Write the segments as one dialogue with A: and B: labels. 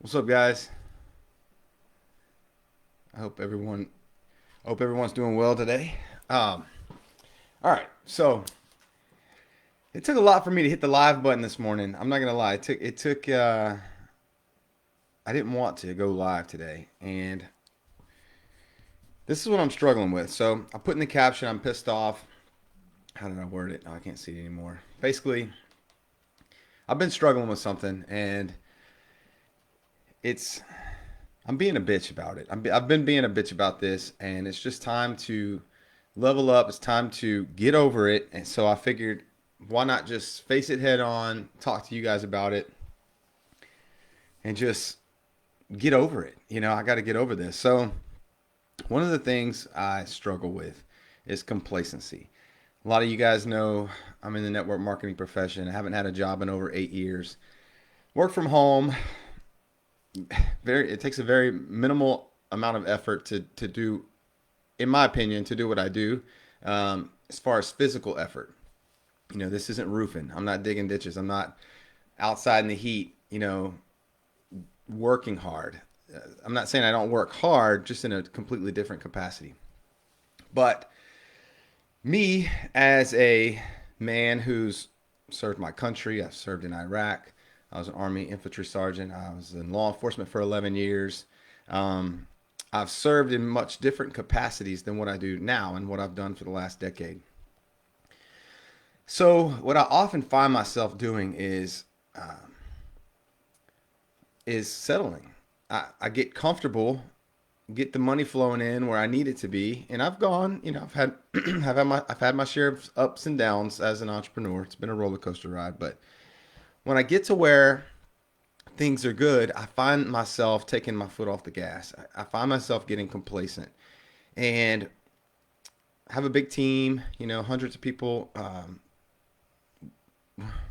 A: What's up, guys? I hope everyone's doing well today. Um, all right, so it took a lot for me to hit the live button this morning. I'm not gonna lie. It took. I didn't want to go live today, and this is what I'm struggling with. So I put in the caption, I'm pissed off. How did I word it? Oh, I can't see it anymore. Basically, I've been struggling with something, and it's I'm being a bitch about it. I've been being a bitch about this, and it's just time to level up. It's time to get over it. And so I figured, why not just face it head on, talk to you guys about it, and just get over it. I got to get over this. So, one of the things I struggle with is complacency. A lot of you guys know I'm in the network marketing profession. I haven't had a job in over 8 years. Work from home. It takes a very minimal amount of effort to do, in my opinion, to do what I do. As far as physical effort, this isn't roofing. I'm not digging ditches. I'm not outside in the heat, working hard. I'm not saying I don't work hard, just in a completely different capacity. But me, as a man who's served my country, I've served in Iraq. I was an Army infantry sergeant. I was in law enforcement for 11 years. Um, I've served in much different capacities than what I do now and what I've done for the last decade. So, what I often find myself doing is settling. I get comfortable, get the money flowing in where I need it to be, and I've gone. I've had my share of ups and downs as an entrepreneur. It's been a roller coaster ride, but when I get to where things are good, I find myself taking my foot off the gas. I find myself getting complacent, and have a big team. Hundreds of people.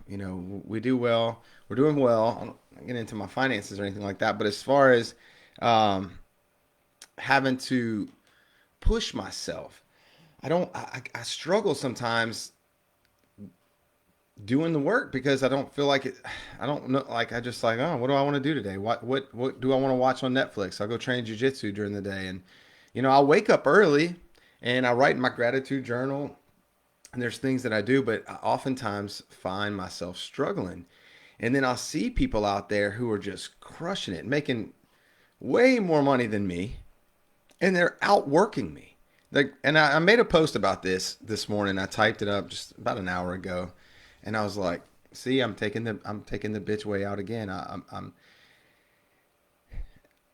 A: We do well. We're doing well. I'm not getting into my finances or anything like that, but as far as um, having to push myself, I don't. I struggle sometimes doing the work because I don't feel like it. I don't know. Like I just like, oh, what do I want to do today? What do I want to watch on Netflix? I'll go train jujitsu during the day, and I'll wake up early and I write in my gratitude journal. And there's things that I do, but I oftentimes find myself struggling. And then I'll see people out there who are just crushing it, making way more money than me, and they're outworking me. I made a post about this morning. I typed it up just about an hour ago, and I was like, "See, I'm taking the bitch way out again.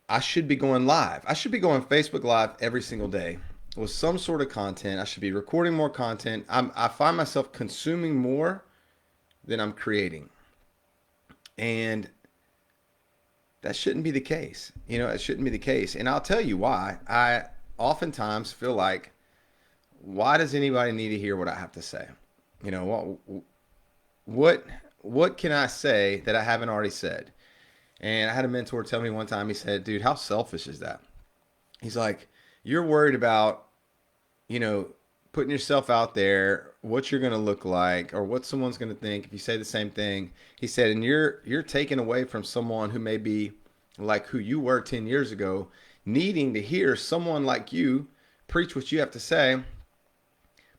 A: I should be going live. I should be going Facebook Live every single day with some sort of content. I should be recording more content. I find myself consuming more than I'm creating, and that shouldn't be the case. It shouldn't be the case. And I'll tell you why. I oftentimes feel like, why does anybody need to hear what I have to say? You know what what can I say that I haven't already said? And I had a mentor tell me one time. He said, "Dude, how selfish is that?" He's like, "You're worried about you know putting yourself out there, what you're going to look like, or what someone's going to think if you say the same thing." He said, "And you're taken away from someone who may be like who you were 10 years ago, needing to hear someone like you preach what you have to say,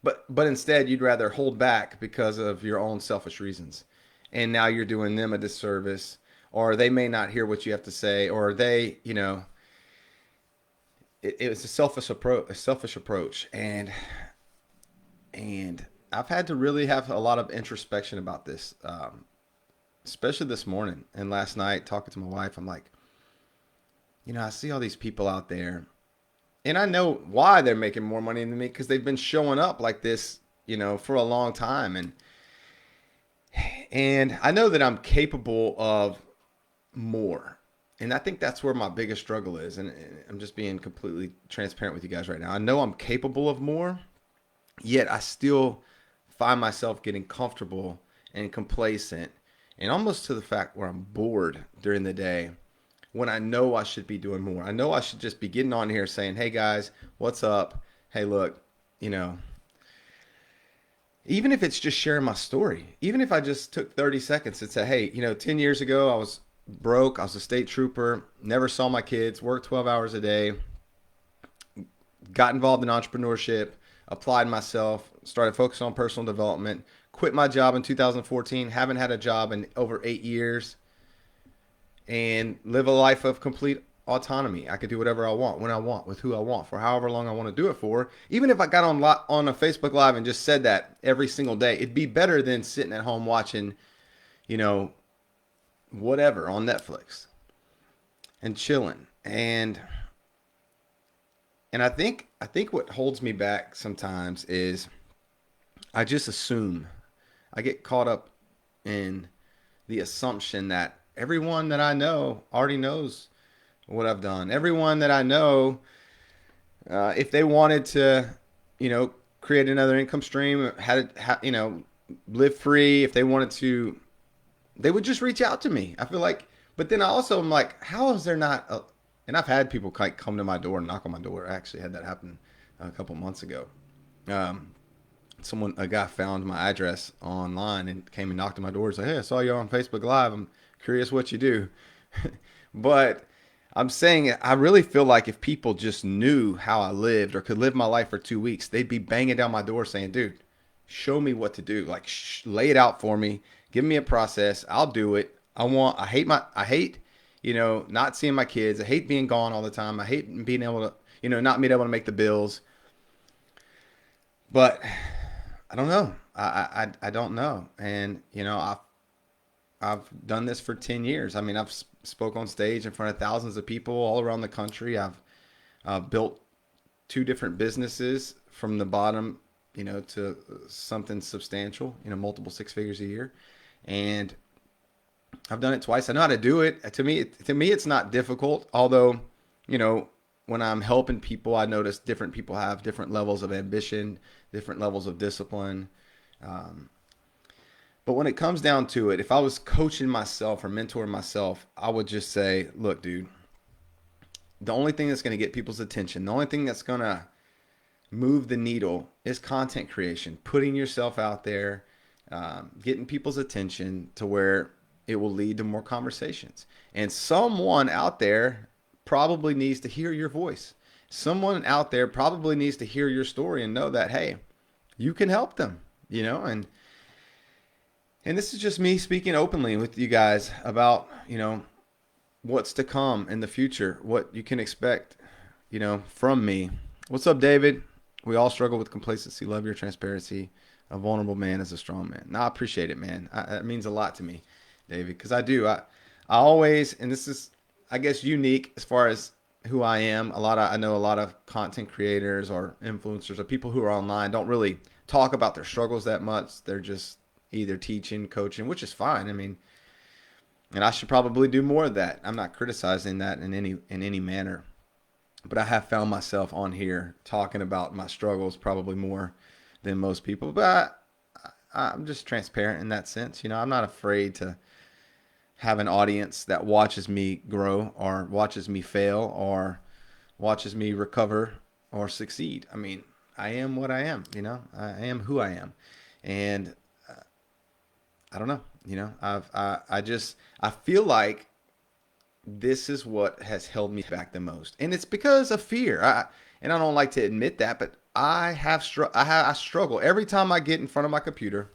A: but instead you'd rather hold back because of your own selfish reasons. And now you're doing them a disservice, or they may not hear what you have to say, or it was a selfish approach, and I've had to really have a lot of introspection about this, especially this morning and last night talking to my wife. I'm like, I see all these people out there, and I know why they're making more money than me because they've been showing up like this, for a long time, and I know that I'm capable of more. And I think that's where my biggest struggle is. And I'm just being completely transparent with you guys right now. I know I'm capable of more, yet I still find myself getting comfortable and complacent and almost to the fact where I'm bored during the day when I know I should be doing more. I know I should just be getting on here saying, "Hey guys, what's up? Hey, look, you know, even if it's just sharing my story, even if I just took 30 seconds and said, hey, 10 years ago, I was broke. I was a state trooper. Never saw my kids. Worked 12 hours a day. Got involved in entrepreneurship. Applied myself. Started focusing on personal development. Quit my job in 2014. Haven't had a job in over 8 years. And live a life of complete autonomy. I could do whatever I want, when I want, with who I want, for however long I want to do it for. Even if I got on a Facebook Live and just said that every single day, it'd be better than sitting at home watching, you know, whatever on Netflix and chilling. And I think what holds me back sometimes is I just assume. I get caught up in the assumption that everyone that I know already knows what I've done. Everyone that I know, if they wanted to, you know, create another income stream, live free, if they wanted to, they would just reach out to me. I feel like, but then I also am like, how is there not a, and I've had people like come to my door and knock on my door. I actually had that happen a couple months ago. Um, a guy found my address online and came and knocked on my door and said, "Hey, I saw you on Facebook Live. I'm curious what you do." But I'm saying I really feel like if people just knew how I lived or could live my life for 2 weeks, they'd be banging down my door saying, "Dude, show me what to do. Like, lay it out for me. Give me a process. I'll do it. I hate, not seeing my kids. I hate being gone all the time. I hate being able to, not being able to make the bills. But I don't know. I don't know. And, I've done this for 10 years. I mean, I've spoke on stage in front of thousands of people all around the country. I've built two different businesses from the bottom, to something substantial, multiple six figures a year. And I've done it twice. I know how to do it. To me, it's not difficult. Although, you know, when I'm helping people, I notice different people have different levels of ambition, different levels of discipline. Um, but when it comes down to it, if I was coaching myself or mentoring myself, I would just say, look, dude, the only thing that's going to get people's attention, the only thing that's going to move the needle is content creation, putting yourself out there, getting people's attention to where it will lead to more conversations. And someone out there probably needs to hear your voice. Someone out there probably needs to hear your story and know that, hey, you can help them, and this is just me speaking openly with you guys about, what's to come in the future, what you can expect, from me. What's up, David? We all struggle with complacency. Love your transparency. A vulnerable man is a strong man. No, I appreciate it, man. That means a lot to me, David, because I do. I always, and this is, I guess, unique as far as who I am. I know a lot of content creators or influencers or people who are online don't really talk about their struggles that much. They're just either teaching, coaching, which is fine. I mean, and I should probably do more of that. I'm not criticizing that in any manner, but I have found myself on here talking about my struggles probably more than most people. But I'm just transparent in that sense. I'm not afraid to have an audience that watches me grow or watches me fail or watches me recover or succeed. I mean, I am what I am. I am who I am, and I don't know. I feel like this is what has held me back the most, and it's because of fear. And I don't like to admit that, but I struggle every time I get in front of my computer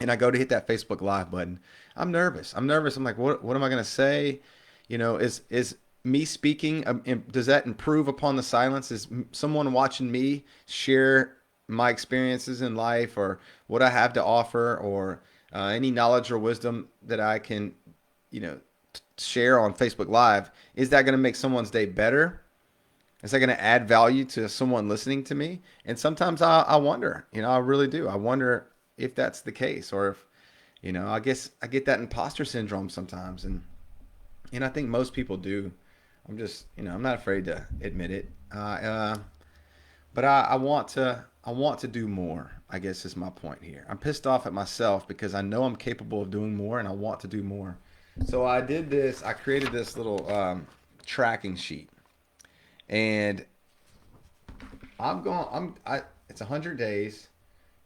A: and I go to hit that Facebook Live button. I'm nervous. I'm like, what am I going to say? Is me speaking, does that improve upon the silence? Is someone watching me share my experiences in life or what I have to offer or any knowledge or wisdom that I can, you know, share on Facebook Live? Is that going to make someone's day better? Is that going to add value to someone listening to me? And sometimes I wonder, I really do. I wonder if that's the case, or if, I guess I get that imposter syndrome sometimes, and I think most people do. I'm not afraid to admit it. But I want to do more. I guess is my point here. I'm pissed off at myself because I know I'm capable of doing more, and I want to do more. So I did this. I created this little tracking sheet, and I'm going. I'm. I. It's 100 days.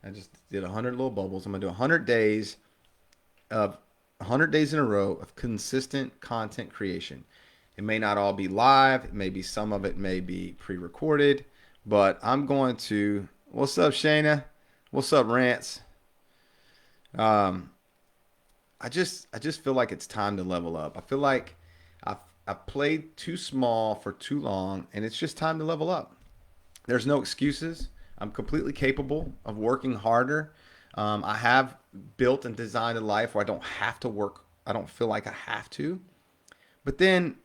A: I just did 100 little bubbles. I'm gonna do 100 days of 100 days in a row of consistent content creation. It may not all be live, maybe some of it may be pre-recorded, but I'm going to. What's up, Shayna? What's up, Rance? Um, I just feel like it's time to level up. I feel like I've played too small for too long, and it's just time to level up. There's no excuses. I'm completely capable of working harder. I have built and designed a life where I don't have to work. I don't feel like I have to. But then,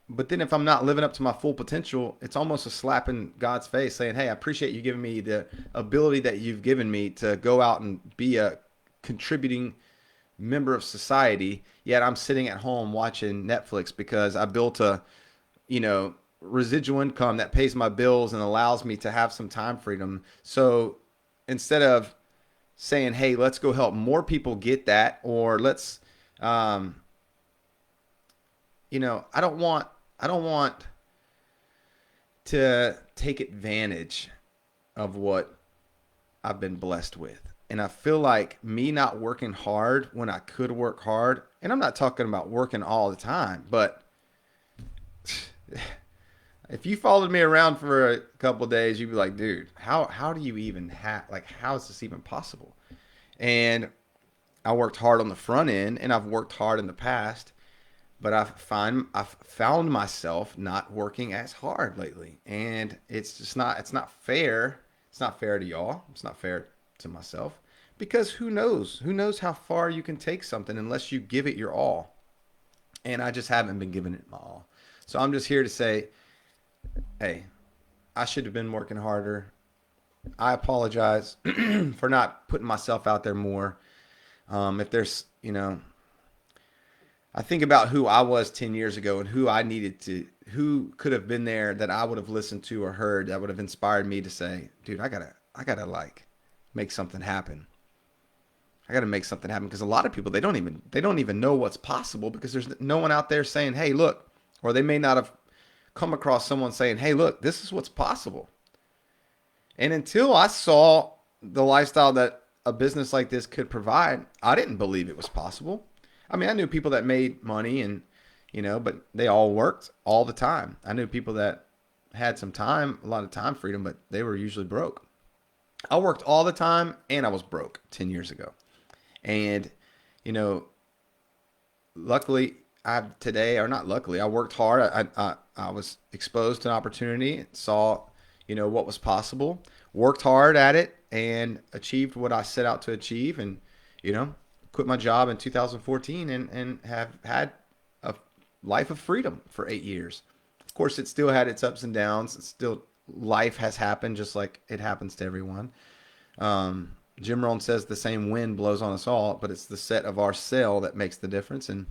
A: but then if I'm not living up to my full potential, it's almost a slap in God's face saying, "Hey, I appreciate you giving me the ability that you've given me to go out and be a contributing member of society, yet I'm sitting at home watching Netflix because I built a, you know, residual income that pays my bills and allows me to have some time freedom." So instead of saying, "Hey, let's go help more people get that," or let's, um, I don't want to take advantage of what I've been blessed with. And I feel like me not working hard when I could work hard, and I'm not talking about working all the time, but if you followed me around for a couple of days, you'd be like, dude, how do you even have, like, how is this even possible? And I worked hard on the front end, and I've worked hard in the past, but I've found myself not working as hard lately, and it's not fair. It's not fair to y'all. It's not fair to myself, because who knows how far you can take something unless you give it your all, and I just haven't been giving it my all. So I'm just here to say, hey, I should have been working harder. I apologize for not putting myself out there more. If there's, I think about who I was 10 years ago and who could have been there that I would have listened to or heard that would have inspired me to say, dude, I gotta like make something happen. I gotta make something happen, because a lot of people, they don't even know what's possible, because there's no one out there saying, hey, look, or they may not have come across someone saying, hey, look, this is what's possible. And until I saw the lifestyle that a business like this could provide, I didn't believe it was possible. I mean, I knew people that made money and, but they all worked all the time. I knew people that had some time, a lot of time freedom, but they were usually broke. I worked all the time and I was broke 10 years ago. And, you know, luckily, or not luckily, I worked hard. I was exposed to an opportunity, saw, what was possible, worked hard at it, and achieved what I set out to achieve. And, you know, quit my job in 2014 and have had a life of freedom for 8 years. Of course, it still had its ups and downs. It's still, life has happened just like it happens to everyone. Jim Rohn says the same wind blows on us all, but it's the set of our sail that makes the difference. And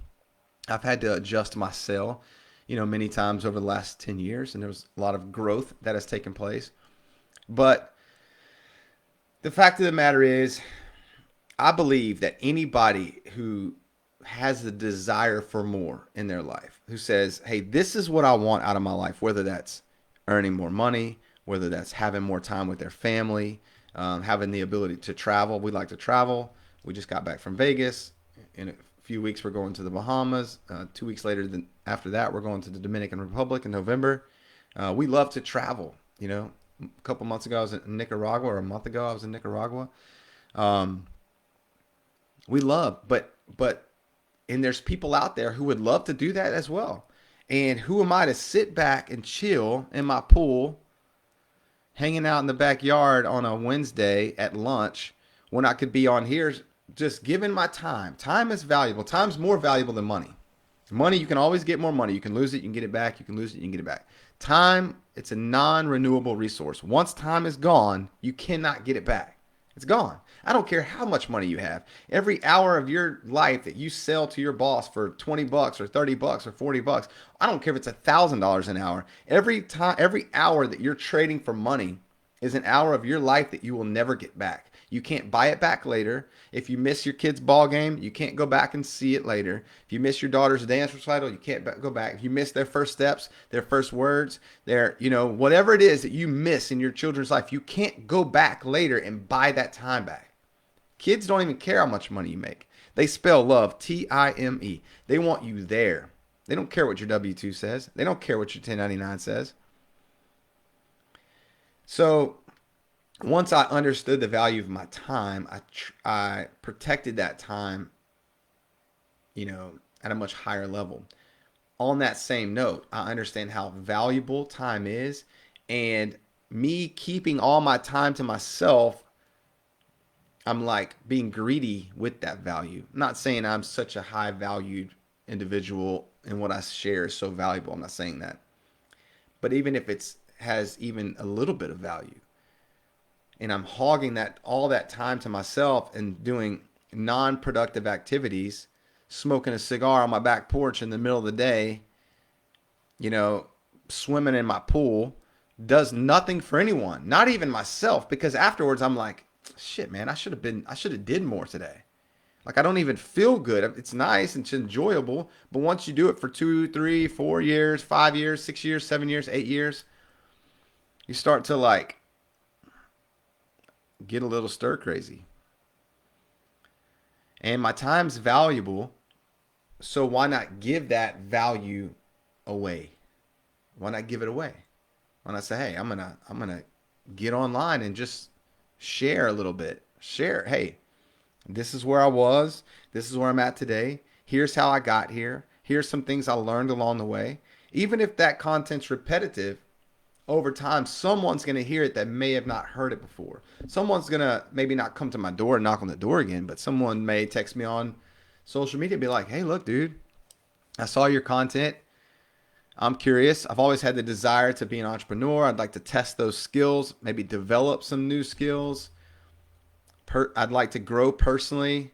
A: I've had to adjust my sail, many times over the last 10 years, and there's a lot of growth that has taken place. But the fact of the matter is, I believe that anybody who has the desire for more in their life, who says, hey, this is what I want out of my life, whether that's earning more money, whether that's having more time with their family, having the ability to travel. We like to travel. We just got back from Vegas. In a few weeks, we're going to the Bahamas. 2 weeks later, after that, we're going to the Dominican Republic in November. We love to travel. A couple months ago, I was in Nicaragua, or a month ago, I was in Nicaragua. Um, we love, and there's people out there who would love to do that as well. And who am I to sit back and chill in my pool, hanging out in the backyard on a Wednesday at lunch, when I could be on here just giving my time? Time is valuable. Time's more valuable than money. Money, you can always get more money. You can lose it, you can get it back. You can lose it, you can get it back. Time, it's a non-renewable resource. Once time is gone, you cannot get it back. It's gone. I don't care how much money you have. Every hour of your life that you sell to your boss for 20 bucks or 30 bucks or 40 bucks, I don't care if it's $1,000 an hour. Every hour that you're trading for money is an hour of your life that you will never get back. You can't buy it back later. If you miss your kid's ball game, you can't go back and see it later. If you miss your daughter's dance recital, you can't go back. If you miss their first steps, their first words, whatever it is that you miss in your children's life, you can't go back later and buy that time back. Kids don't even care how much money you make. They spell love Time. They want you there. They don't care what your W-2 says. They don't care what your 1099 says. So once I understood the value of my time, I protected that time, at a much higher level. On that same note, I understand how valuable time is, and me keeping all my time to myself, I'm like being greedy with that value. I'm not saying I'm such a high valued individual and what I share is so valuable. I'm not saying that. But even if it's has even a little bit of value, and I'm hogging that all that time to myself and doing non-productive activities, smoking a cigar on my back porch in the middle of the day, you know, swimming in my pool, does nothing for anyone, not even myself, because afterwards I'm like, shit, man, I should have did more today. Like I don't even feel good. It's nice and it's enjoyable, but once you do it for 2, 3, 4 years, 5 years, 6 years, 7 years, 8 years, you start to like get a little stir crazy. And my time's valuable, so why not give that value away? Why not give it away? Why not say, hey, I'm gonna get online and just share a little bit. Share, hey, this is where I was. This is where I'm at today. Here's how I got here. Here's some things I learned along the way. Even if that content's repetitive, over time, someone's going to hear it that may have not heard it before. Someone's going to maybe not come to my door and knock on the door again, but someone may text me on social media and be like, hey, look, dude, I saw your content. I'm curious. I've always had the desire to be an entrepreneur. I'd like to test those skills, maybe develop some new skills. I'd like to grow personally.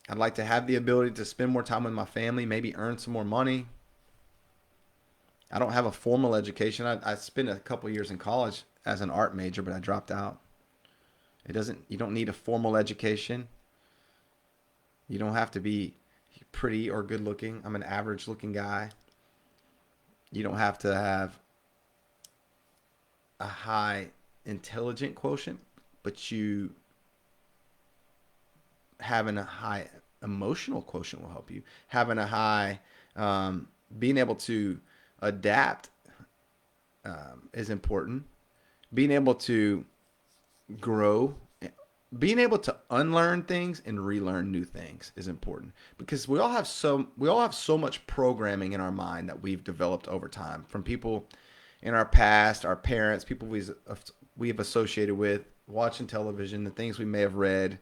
A: I'd like to have the ability to spend more time with my family, maybe earn some more money. I don't have a formal education. I spent a couple years in college as an art major, but I dropped out. You don't need a formal education. You don't have to be pretty or good looking. I'm an average looking guy. You don't have to have a high intelligent quotient, but you having a high emotional quotient will help you. Having a high, being able to adapt is important. Being able to grow, being able to unlearn things and relearn new things is important, because we all have so much programming in our mind that we've developed over time from people in our past, our parents, people we've associated with, watching television, the things we may have read,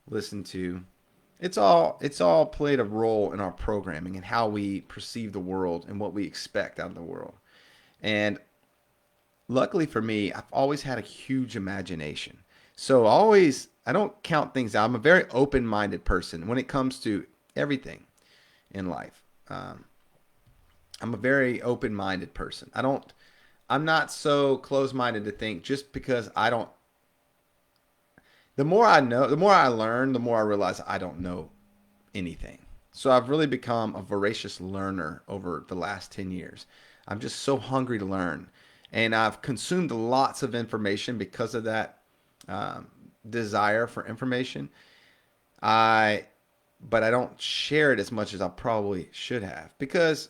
A: listened to. It's all played a role in our programming and how we perceive the world and what we expect out of the world. And luckily for me, I've always had a huge imagination. So I don't count things out. I'm a very open-minded person when it comes to everything in life. I'm a very open-minded person. I'm not so close-minded to think just because I don't. The more I know, the more I learn, the more I realize I don't know anything. So I've really become a voracious learner over the last 10 years. I'm just so hungry to learn. And I've consumed lots of information because of that um, desire for information. I, but I don't share it as much as I probably should have, because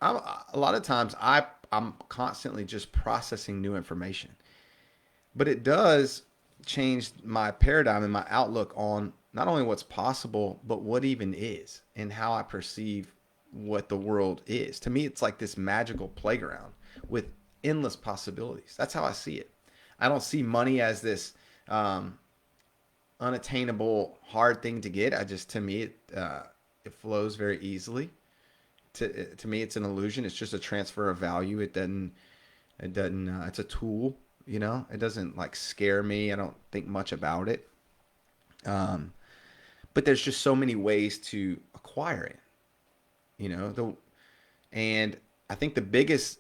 A: a lot of times I'm constantly just processing new information. But it does change my paradigm and my outlook on not only what's possible, but what even is and how I perceive what the world is. To me, it's like this magical playground with endless possibilities. That's how I see it. I don't see money as this unattainable, hard thing to get. To me, it flows very easily. To me, it's an illusion. It's just a transfer of value. It's a tool. It doesn't like scare me. I don't think much about it. Um, but there's just so many ways to acquire it. You know, the and I think the biggest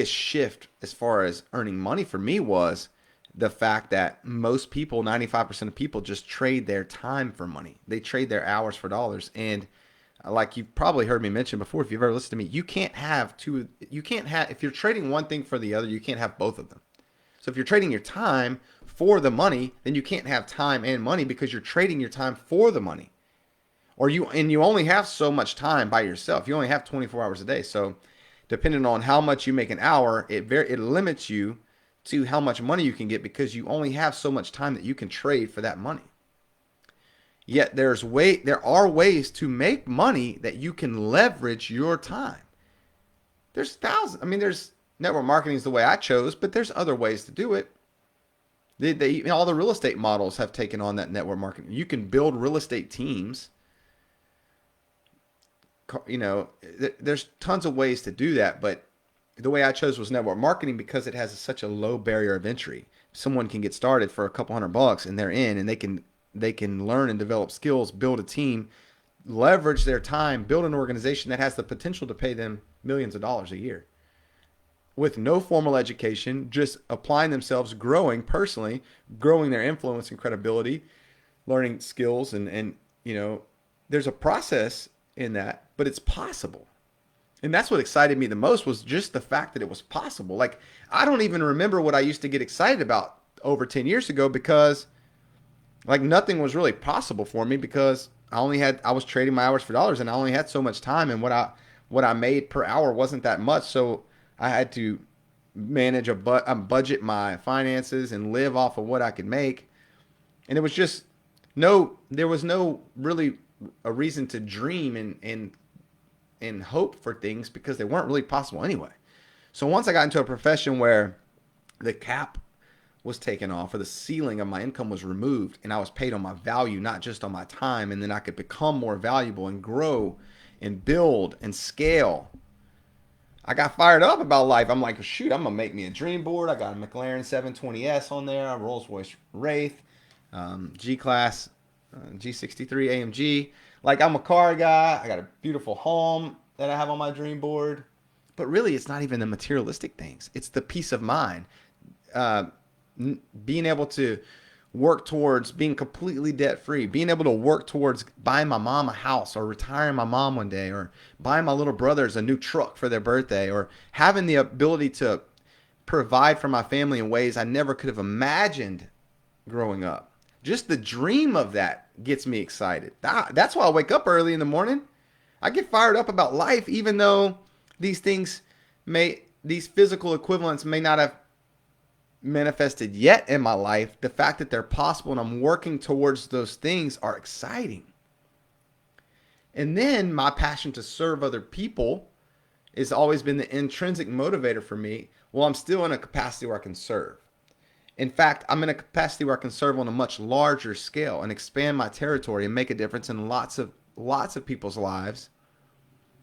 A: shift as far as earning money for me was the fact that most people, 95% of people, just trade their time for money. They trade their hours for dollars. And like you've probably heard me mention before, if you've ever listened to me, if you're trading one thing for the other, you can't have both of them. So if you're trading your time for the money, then you can't have time and money because you're trading your time for the money. Or you only have so much time by yourself. You only have 24 hours a day. So depending on how much you make an hour, it limits you to how much money you can get because you only have so much time that you can trade for that money. Yet there are ways to make money that you can leverage your time. There's thousands. I mean, there's network marketing is the way I chose, but there's other ways to do it. All the real estate models have taken on that network marketing. You can build real estate teams. There's tons of ways to do that, but the way I chose was network marketing because it has such a low barrier of entry. Someone can get started for a couple $100 and they're in, and they can learn and develop skills, build a team, leverage their time, build an organization that has the potential to pay them millions of dollars a year with no formal education, just applying themselves, growing personally, growing their influence and credibility, learning skills, and there's a process in that, but it's possible. And that's what excited me the most was just the fact that it was possible. Like, I don't even remember what I used to get excited about over 10 years ago because like nothing was really possible for me because I was trading my hours for dollars and I only had so much time, and what I made per hour wasn't that much. So I had to manage budget my finances and live off of what I could make. And it was just there was no really a reason to dream and hope for things because they weren't really possible anyway. So once I got into a profession where the cap was taken off or the ceiling of my income was removed and I was paid on my value, not just on my time, and then I could become more valuable and grow and build and scale, I got fired up about life. I'm like, shoot, I'm going to make me a dream board. I got a McLaren 720S on there, a Rolls-Royce Wraith, G-Class, G63 AMG. Like, I'm a car guy. I got a beautiful home that I have on my dream board. But really, it's not even the materialistic things. It's the peace of mind. Being able to work towards being completely debt free, being able to work towards buying my mom a house or retiring my mom one day or buying my little brothers a new truck for their birthday or having the ability to provide for my family in ways I never could have imagined growing up. Just the dream of that gets me excited. That's why I wake up early in the morning. I get fired up about life, even though these physical equivalents may not have manifested yet in my life. The fact that they're possible and I'm working towards those things are exciting. And then my passion to serve other people has always been the intrinsic motivator for me. Well, I'm still in a capacity where I can serve. In fact, I'm in a capacity where I can serve on a much larger scale and expand my territory and make a difference in lots of people's lives,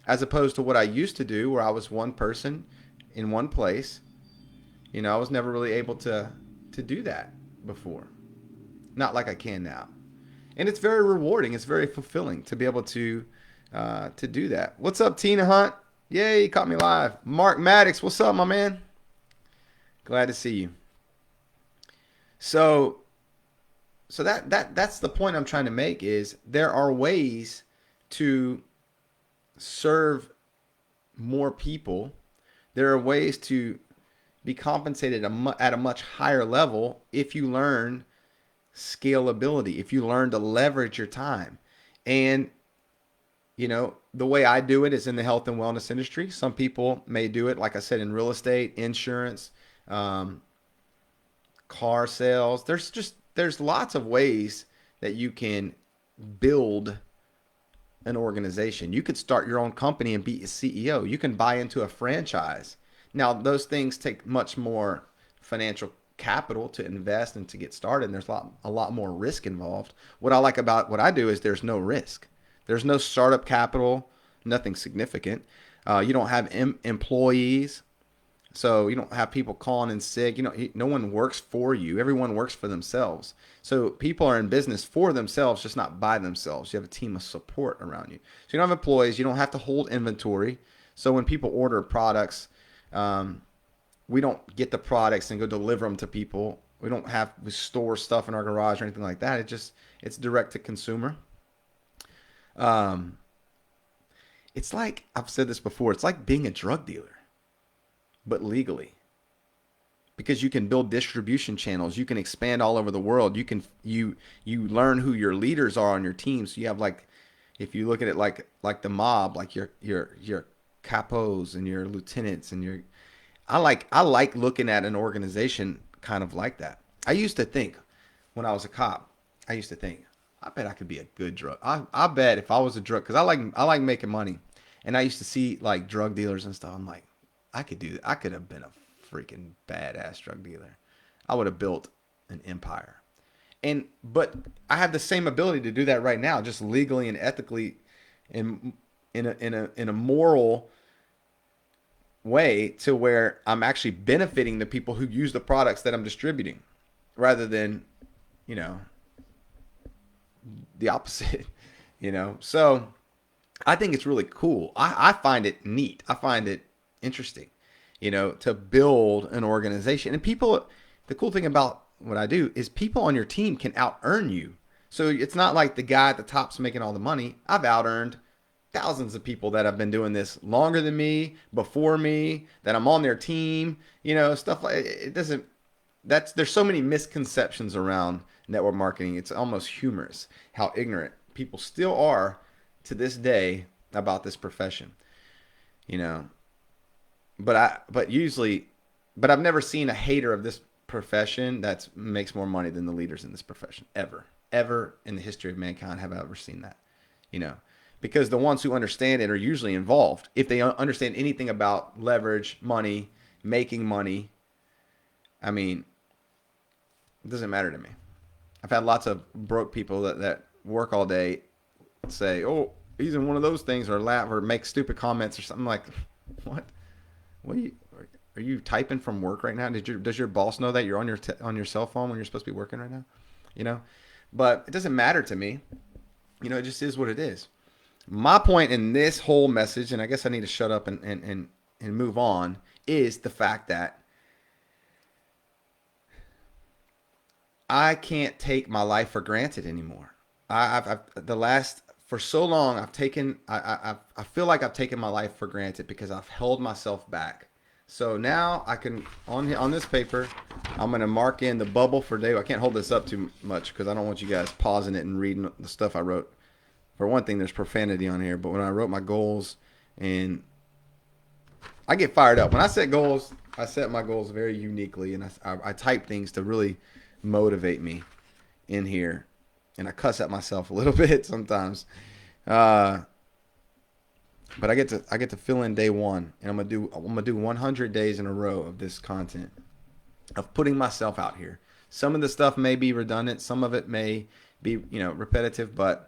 A: as opposed to what I used to do where I was one person in one place. I was never really able to do that before. Not like I can now. And it's very rewarding. It's very fulfilling to be able to do that. What's up, Tina Hunt? Yay, you caught me live. Mark Maddox, what's up, my man? Glad to see you. So that's the point I'm trying to make is there are ways to serve more people. There are ways to be compensated at a much higher level if you learn scalability, if you learn to leverage your time. And, the way I do it is in the health and wellness industry. Some people may do it, like I said, in real estate, insurance, car sales. There's lots of ways that you can build an organization. You could start your own company and be a CEO. You can buy into a franchise. Now, those things take much more financial capital to invest and to get started. And there's a lot more risk involved. What I like about what I do is there's no risk. There's no startup capital, nothing significant. You don't have employees. So you don't have people calling in sick. No one works for you. Everyone works for themselves. So people are in business for themselves, just not by themselves. You have a team of support around you. So you don't have employees. You don't have to hold inventory. So when people order products, we don't get the products and go deliver them to people. We don't we store stuff in our garage or anything like that. It's direct to consumer. It's like, I've said this before, it's like being a drug dealer, but legally. because you can build distribution channels. You can expand all over the world. You learn who your leaders are on your team. So you have like, if you look at it like the mob, like your capos and your lieutenants and your, I like looking at an organization kind of like that. I used to think when I was a cop, I used to think, I bet I could be a good drug. I bet if I was a drug, because I like making money, and I used to see like drug dealers and stuff. I'm like, I could do that. I could have been a freaking badass drug dealer. I would have built an empire. But I have the same ability to do that right now, just legally and ethically, in a moral way, to where I'm actually benefiting the people who use the products that I'm distributing, rather than, you know, the opposite. So I think it's really cool. I find it neat. I find it interesting, to build an organization. And people, the cool thing about what I do is people on your team can out earn you. So it's not like the guy at the top's making all the money. I've out earned thousands of people that have been doing this longer than me, before me, that I'm on their team, stuff like it doesn't, there's so many misconceptions around network marketing. It's almost humorous how ignorant people still are to this day about this profession, you know. But I've never seen a hater of this profession that makes more money than the leaders in this profession, ever in the history of mankind have I ever seen that, you know. Because the ones who understand it are usually involved. If they understand anything about leverage, money, making money, I mean, it doesn't matter to me. I've had lots of broke people that work all day say, "Oh, he's in one of those things," or laugh or make stupid comments or something like, "What? What are you typing from work right now? Does your boss know that you're on your cell phone when you're supposed to be working right now?" You know, but it doesn't matter to me. It just is what it is. My point in this whole message, and I guess I need to shut up and move on, is the fact that I can't take my life for granted anymore. For so long I feel like I've taken my life for granted because I've held myself back. So now I can, on this paper, I'm gonna mark in the bubble for day. I can't hold this up too much because I don't want you guys pausing it and reading the stuff I wrote. For one thing, there's profanity on here, but when I wrote my goals, and I get fired up when I set goals, I set my goals very uniquely, and I type things to really motivate me in here, and I cuss at myself a little bit sometimes. But I get to fill in day one, and I'm gonna do 100 days in a row of this content, of putting myself out here. Some of the stuff may be redundant, some of it may be repetitive, but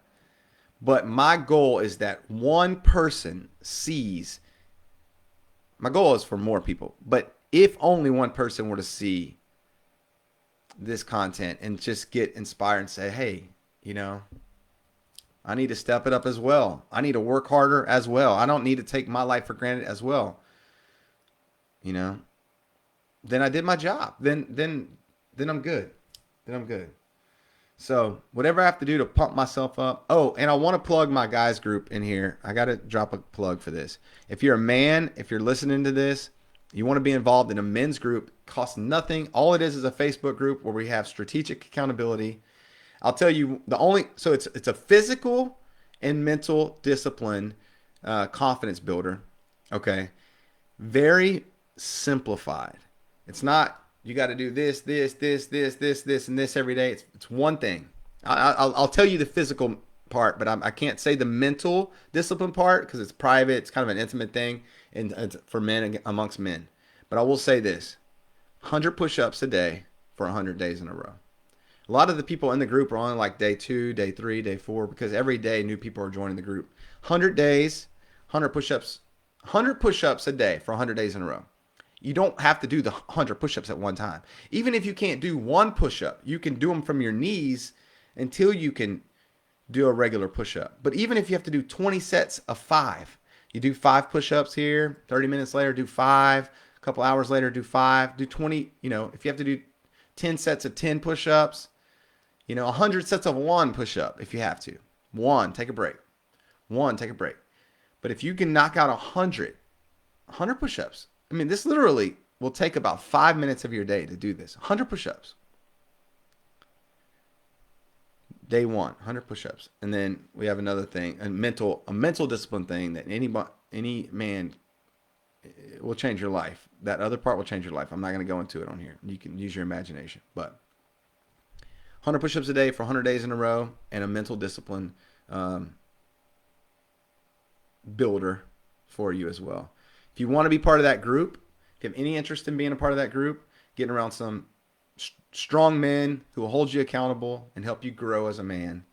A: my goal is that one person sees. My goal is for more people, but if only one person were to see this content and just get inspired and say, "Hey, I need to step it up as well. I need to work harder as well. I don't need to take my life for granted as well." Then I did my job. Then I'm good. Then I'm good. So whatever I have to do to pump myself up. Oh, and I want to plug my guys group in here. I got to drop a plug for this. If you're a man, if you're listening to this, you want to be involved in a men's group, costs nothing. All it is a Facebook group where we have strategic accountability. I'll tell you so it's a physical and mental discipline, confidence builder. Okay. Very simplified. It's not, you got to do this, and this every day. It's one thing. I'll tell you the physical part, but I can't say the mental discipline part because it's private. It's kind of an intimate thing, and it's for men and amongst men. But I will say this: 100 push-ups a day for 100 days in a row. A lot of the people in the group are on like day 2, day 3, day 4 because every day new people are joining the group. 100 days, 100 push-ups, 100 push-ups a day for 100 days in a row. You don't have to do the 100 push-ups at one time. Even if you can't do one push-up, you can do them from your knees until you can do a regular push-up. But even if you have to do 20 sets of 5, you do 5 push-ups here, 30 minutes later, do 5, a couple hours later, do 5, do 20, if you have to do 10 sets of 10 push-ups, 100 sets of 1 push-up if you have to. 1, take a break. 1, take a break. But if you can knock out 100 push-ups, I mean, this literally, will take about 5 minutes of your day to do this. 100 push-ups. Day one, 100 push-ups. And then we have another thing, a mental discipline thing that any man will change your life. That other part will change your life. I'm not going to go into it on here. You can use your imagination. But 100 push-ups a day for 100 days in a row, and a mental discipline builder for you as well. If you want to be part of that group, if you have any interest in being a part of that group, getting around some strong men who will hold you accountable and help you grow as a man,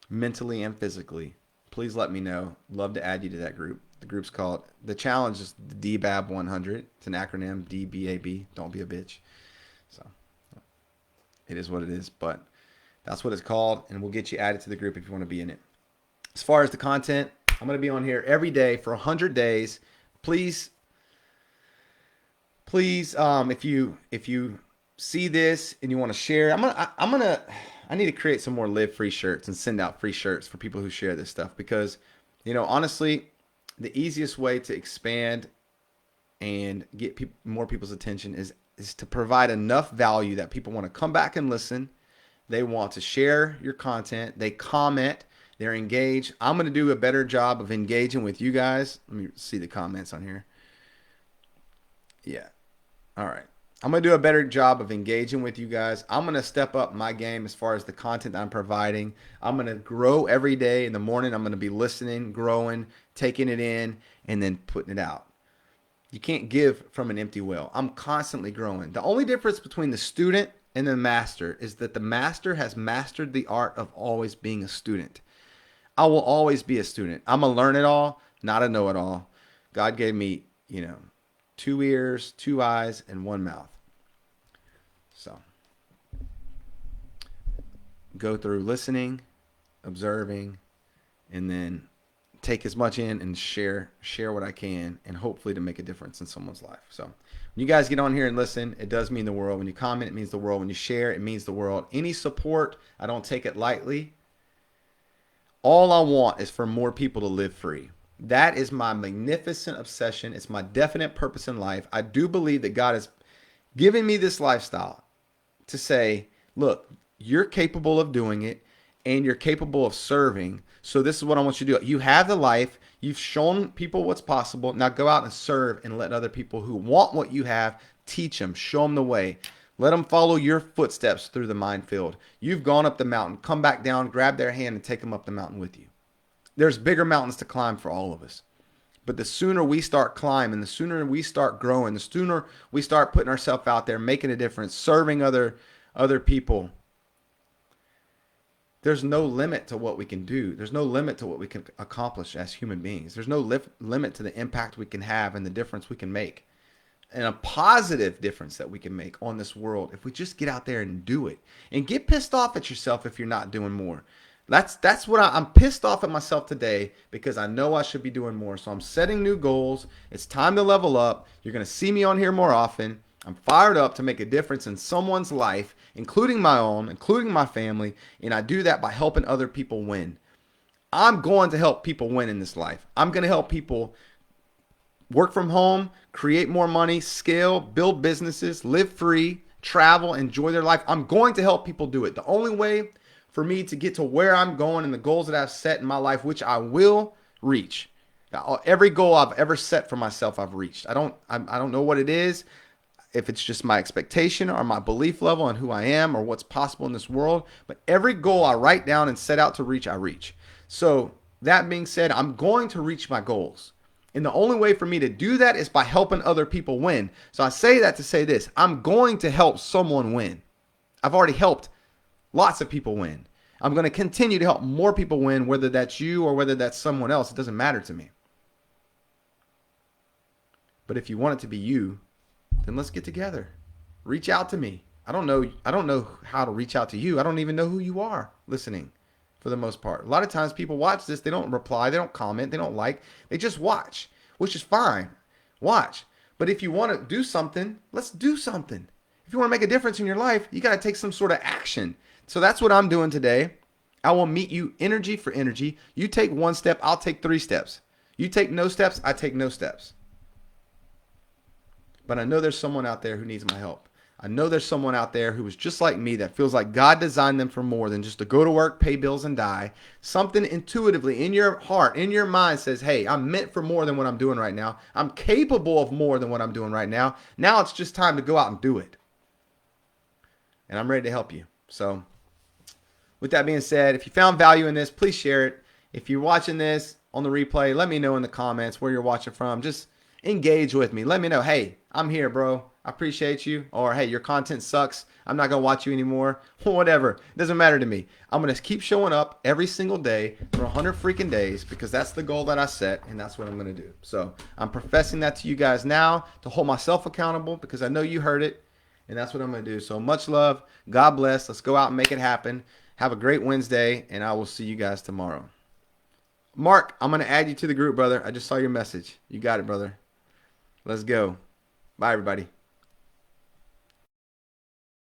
A: mentally and physically, please let me know. Love to add you to that group. The group's called, the challenge is the DBAB 100. It's an acronym, DBAB. Don't be a bitch. So it is what it is, but that's what it's called, and we'll get you added to the group if you want to be in it. As far as the content, I'm going to be on here every day for 100 days. Please, if you see this and you want to share, I need to create some more Live Free shirts and send out free shirts for people who share this stuff, because, honestly, the easiest way to expand and get more people's attention is to provide enough value that people want to come back and listen. They want to share your content. They comment. They're engaged. I'm going to do a better job of engaging with you guys. Let me see the comments on here. Yeah. All right. I'm going to do a better job of engaging with you guys. I'm going to step up my game as far as the content that I'm providing. I'm going to grow every day. In the morning, I'm going to be listening, growing, taking it in, and then putting it out. You can't give from an empty well. I'm constantly growing. The only difference between the student and the master is that the master has mastered the art of always being a student. I will always be a student. I'm a learn-it-all, not a know-it-all. God gave me, 2 ears, 2 eyes, and 1 mouth. So go through listening, observing, and then take as much in and share what I can, and hopefully to make a difference in someone's life. So when you guys get on here and listen, it does mean the world. When you comment, it means the world. When you share, it means the world. Any support, I don't take it lightly. All I want is for more people to live free. That is my magnificent obsession. It's my definite purpose in life. I do believe that God has given me this lifestyle to say, look, you're capable of doing it, and you're capable of serving. So this is what I want you to do. You have the life. You've shown people what's possible. Now go out and serve and let other people who want what you have, teach them, show them the way. Let them follow your footsteps through the minefield. You've gone up the mountain. Come back down, grab their hand, and take them up the mountain with you. There's bigger mountains to climb for all of us. But the sooner we start climbing, the sooner we start growing, the sooner we start putting ourselves out there, making a difference, serving other people, there's no limit to what we can do. There's no limit to what we can accomplish as human beings. There's no limit to the impact we can have and the difference we can make, and a positive difference that we can make on this world if we just get out there and do it. And get pissed off at yourself if you're not doing more. That's what I'm pissed off at myself today, because I know I should be doing more. So I'm setting new goals. It's time to level up. You're going to see me on here more often. I'm fired up to make a difference in someone's life, including my own, including my family. And I do that by helping other people win. I'm going to help people win in this life. I'm going to help people work from home, create more money, scale, build businesses, live free, travel, enjoy their life. I'm going to help people do it. The only way for me to get to where I'm going and the goals that I've set in my life, which I will reach. Every goal I've ever set for myself, I've reached. I don't know what it is, if it's just my expectation or my belief level on who I am or what's possible in this world, but every goal I write down and set out to reach, I reach. So that being said, I'm going to reach my goals. And the only way for me to do that is by helping other people win. So I say that to say this: I'm going to help someone win. I've already helped lots of people win. I'm going to continue to help more people win, whether that's you or whether that's someone else. It doesn't matter to me. But if you want it to be you, then let's get together. Reach out to me. I don't know how to reach out to you. I don't even know who you are listening, for the most part. A lot of times people watch this, they don't reply, they don't comment, they don't like, they just watch, which is fine. Watch. But if you want to do something, let's do something. If you want to make a difference in your life, you got to take some sort of action. So that's what I'm doing today. I will meet you energy for energy. You take 1 step, I'll take 3 steps. You take no steps, I take no steps. but I know there's someone out there who needs my help. I know there's someone out there who is just like me that feels like God designed them for more than just to go to work, pay bills, and die. Something intuitively in your heart, in your mind says, hey, I'm meant for more than what I'm doing right now. I'm capable of more than what I'm doing right now. Now it's just time to go out and do it. And I'm ready to help you. So with that being said, if you found value in this, please share it. If you're watching this on the replay, let me know in the comments where you're watching from. Just engage with me. Let me know, hey, I'm here, bro. I appreciate you. Or, hey, your content sucks. I'm not going to watch you anymore. Whatever. It doesn't matter to me. I'm going to keep showing up every single day for 100 freaking days because that's the goal that I set, and that's what I'm going to do. So I'm professing that to you guys now to hold myself accountable because I know you heard it, and that's what I'm going to do. So much love. God bless. Let's go out and make it happen. Have a great Wednesday, and I will see you guys tomorrow. Mark, I'm going to add you to the group, brother. I just saw your message. You got it, brother. Let's go. Bye, everybody.